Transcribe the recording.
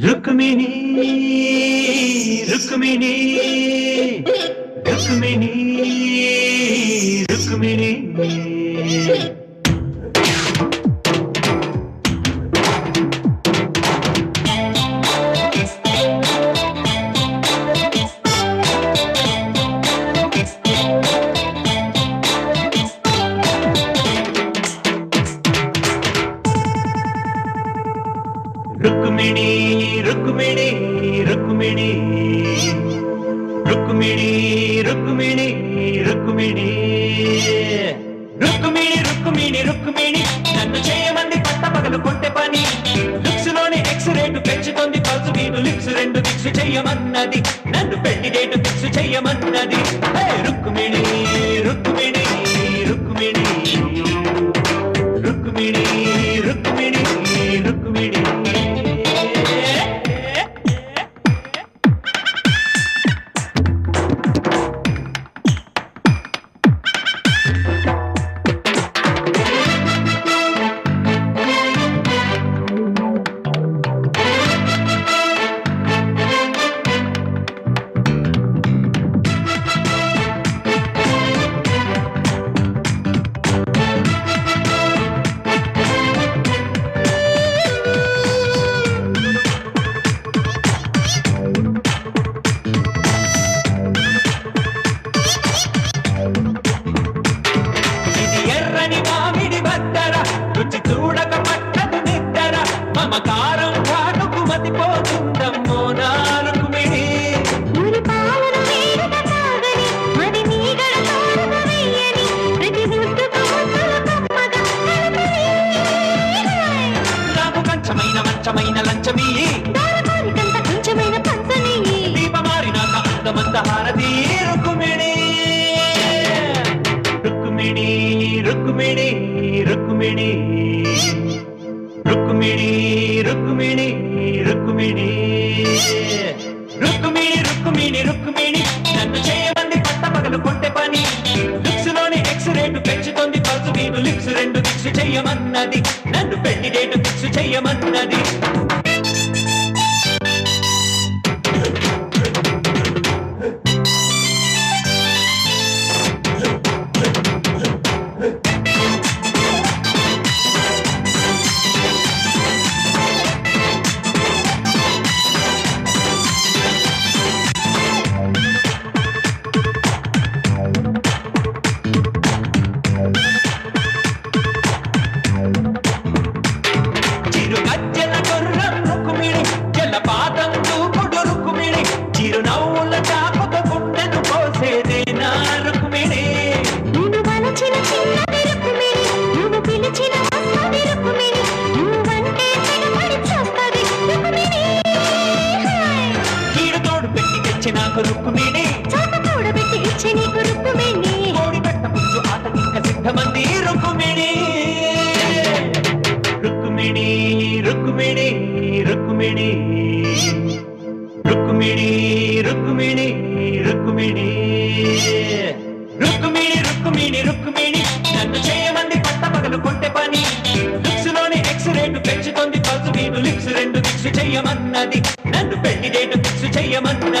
రుక్మిణి రుక్మిణి రుక్మిణి రుక్మిణి రుక్మిణి రుక్మిణి రుక్మిణి రుక్మిణి రుక్మిణి రుక్మిణి రుక్మిణి రుక్మిణి రుక్మిణి నన్ను చేయమంది పట్టపగలు కొట్టే పని లిప్స్ లోని ఎక్స్ రేటు పెంచుతోంది పల్సు వీడు లిప్స్ రెండు ఫిక్స్ చెయ్యమన్నది నన్ను పెళ్లి డేటు ఫిక్స్ చెయ్యమన్నది రుక్మిణి రుక్మిణి రుక్మిణి రుక్మిణి రుక్మిణి రుక్మిణి రుచి చూడక పట్టదు నిద్దర మమకారం కాటుకు మతిపోతుందమ్మో నా రుక్మిణి నాకు కంచమైన మంచమైన లంచమీ దీపమారినాక అందమంత హారతి రుక్మిణి రుక్మిణి రుక్మిణి రుక్మిణి రుక్మిణి రుక్మిణి రుక్మిణి రుక్మిణి రుక్మిణి రుక్మిణి నన్ను చేయమంది పట్టపగలు కొట్టే పని లిప్స్ లోని ఎక్స్ రేటు పెంచుతోంది పల్సు వీడు లిప్స్ రెండు ఫిక్స్ చెయ్యమన్నది నన్ను పెళ్లి డేటు ఫిక్స్ చెయ్యమన్నది నాకు రుక్మిణి కూడబెట్టి ఇచ్చి నీకు రుక్మిణి కోడి పెట్ట పుచ్చు ఆటకింక సిద్ధమంది రుక్మిణి రుక్మిణి రుక్మిణి రుక్మిణి రుక్మిణి రుక్మిణి రుక్మిణి రుక్మిణి రుక్మిణి రుక్మిణి నన్ను చేయమంది పట్టపగలు కొట్టే పని లిప్స్ లోని ఎక్స్ రేటు పెంచుతోంది పల్సు వీడు లిప్స్ రెండు ఫిక్స్ చెయ్యమన్నది నన్ను పెళ్లి డేటు ఫిక్స్ చెయ్యమన్నది